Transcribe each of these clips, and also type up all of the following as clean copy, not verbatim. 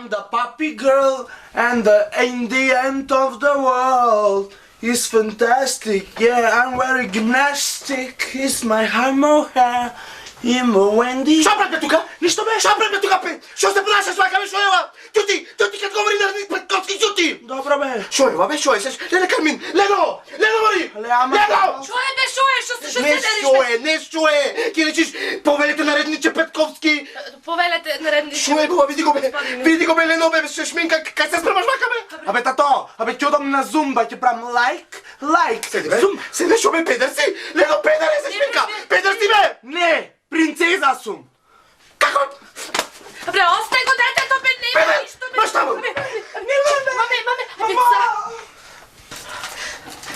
I'm the puppy girl, and in the end of the world is fantastic. Yeah, I'm very gymnastic. It's my homo hair. Imo Wendy. Що брат тука? Нищо бе, що брат тука пе? Що се понася свака, що ева? Тюти kad govori na petkovski тюти. Dobro be. Що ева, бе, що е? Лено Кармин, Лено Мари. Лено! Що е, бе, що е? Що се Не дереш, що бе? е, не що е. Ти речиш, повелете наредниче Петковски. Повелете наредниче. Що е, бе, види го бе, Лено, бе, ще шминка, как се спремаш вака, бе? Абе тато, абе ти одам на зумба, ти прам лайк. Седи, бе. Седи, що бе, педър си? Лено, педър е се шминка. Педър си, бе. Не, принцеза сум. Како? Абе, остай го детето, бе, не има нищо, бе. Баща му. Маме,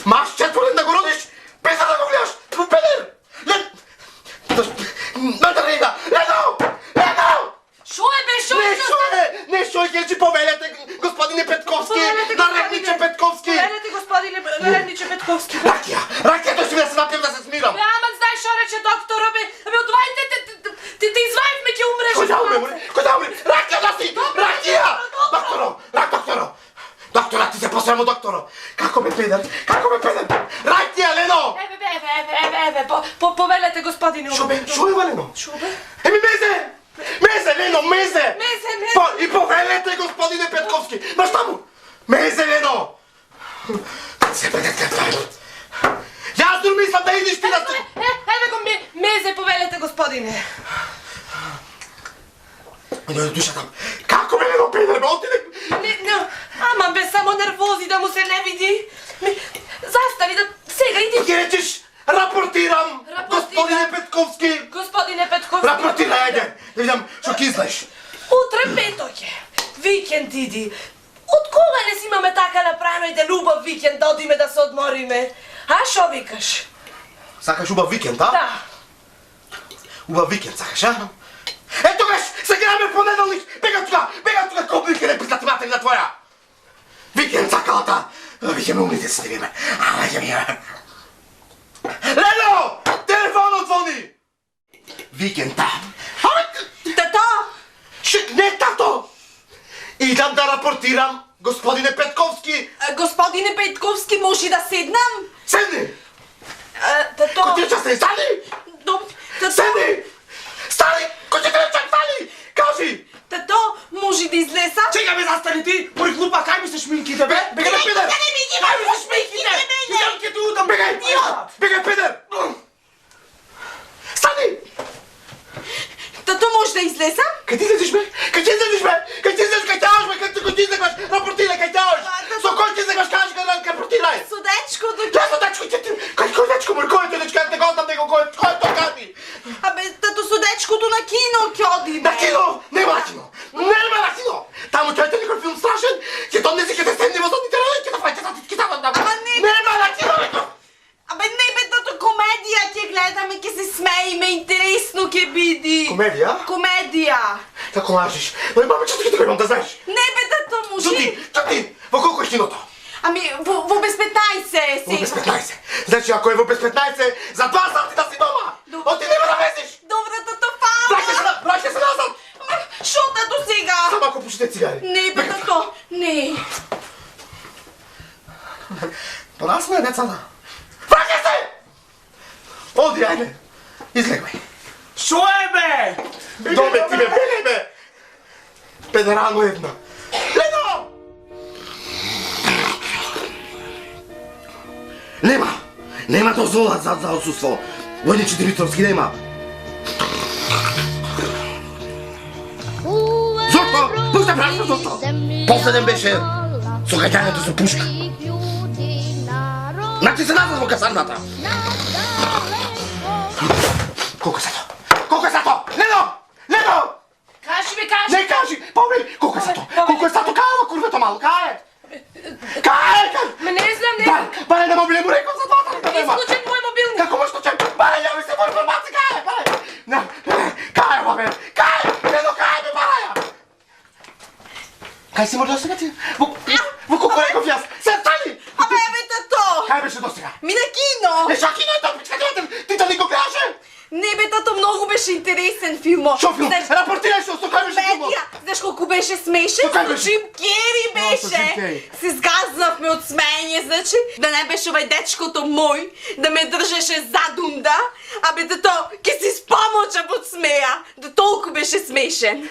Маш четвъртен да го родиш, без да го гледаш. Педър. Натарида. Лено! Шо е, бе, шо е? Не що е, че повелете, господине Петковски, наредниче Петковски. Повелете, господине наредниче Петковски. Ракия, той си ме да се напием да се смирам. Бе, ама знаеш шо рече доктора, бе? Абе, отвайте, те извадихме, ке умреш. Кой да умре? Ракия да си! Ракия! Докторо! Доктора, ти се посремо, докторо! Како ме педър? Ракия, Лено! Еве, повелете, господине. Шо е, Лено? Шо бе? Еми, Мезе, Лено, мезе! Мезе. И повелете, господине Петковски! Баща му! Мезе, Лено! Се педете, аз дори мисля да идиш ти да сте... Еве го мезе, повелете, господине. Дойде душа там. Како ме, Лено, педър, бе, отиде... Ама бе, само нервози да му се не види. Застани да... Сега иди. Ти речеш, рапортирам, господине Петковски! Господине Петковски. Рапортирай, айде! Да видам, шо ки знаеш. Утре петок е. Викенд иди. От кога не си имаме така направено и да любов викенд да одиме да се одмориме? А, шо викаш? Сакаш убав викенд, а? Да. Убав викенд сакаш, а? Ето гаш, сега ме понеделник! Бега тука, копника не пиздати материна твоя! Викенд сакалата! Викеме умните си да видиме. Лено! Телефонът звони! Викенда! Тато! Не, тато! Идам да рапортирам, господине Петковски! Господине Петковски, може да седнам? Седни! Тато... Котича се, стани! Седни! Стани! Котича, стани! Кажи! Тато, може да излеса? Чекай бе, застани ти! Пори глупа, кай ми се шминките, бе? Бегай, педър! Кай ми се шминките! Идам ке ту удам, бегай! Бегай, педър! Стани! Тато, може да излеса? Къде излезеш, бе? Къде излезеш, бе? Къде излезеш, къде тяваш, бе? Къде ти излезеш? Рапортирай, къде тяваш! Со кой ти излезеш, кажеш, къде рапортирай! Судечкото... Лясно, дечко, ти... Кой дечко, мой, кой е дечко? Не го знам него, кой е то, кажи! Абе, тато, судечкото на кино ке одиме. На кино! Нема на кино! Нема на кино! Таму той е никой филм страшен! Ке то не си къде седни възодните роли, ке да файте са ти там. Ама не... Нема на кино, бе! Абе, не бе, тато, комедия ке гледаме, ке се смееме, интересно ке биди. Комедия? Комедия. Како лажиш? Но и мамичето ке имам да знаеш! Не бе, тато, може... Чути! Во колко е киното? Ами, во без 15 Во без 15. Значи, ако е во без 15, за 2 сати да си дома! Оти нема да влезеш! Добре, тато, фала. Вращай се назад! Шо, тато, сега? Само ако пушите цигари. Не бе, тато, не. Това сме децата. Вращай се! Оди, айде! Излегвай. Шо е, бе? Доме ти, бе, беле, бе! Педерано една. Лено! Нема дозвола за отсутство. Войниче Димитровски нема. Зошто? Пушта прашка, зошто? Последен беше со гаѓањето со пушка. Значи се назад во касарната. Колко е сато? Лено! Кажи бе, кажи. Не кажи! Повели! Колко е сато? Кај, курвето малко, кај! Кај! Ме не знам, не. Баре, да мобиле му рекол за двата да нема! Изключен мой мобилник. Како може случен? Баре, јави се во информација, кај, баре! Кај, бабе! Кај! Лено, кај, бе, баре! Кај си може да сега ти? Во колко реков јас? Се стани! Абе, тато. Кај беше до сега? Ми на кино. Шо кино е тоа, пичка, ти да ни го гледаше? Не бе, тато, много беше интересен филмо. Шо филм? Рапортирај што, со кај беше филмот? Комедия. знаеш колко беше смешен? Така беше. С Джим Кери О, с Джим беше! Кери. Се сгазнахме от смеяние, значи да не беше овај дечкото мой, да ме држеше задунда, абе да то ке си спомоча под смея, да толку беше смешен.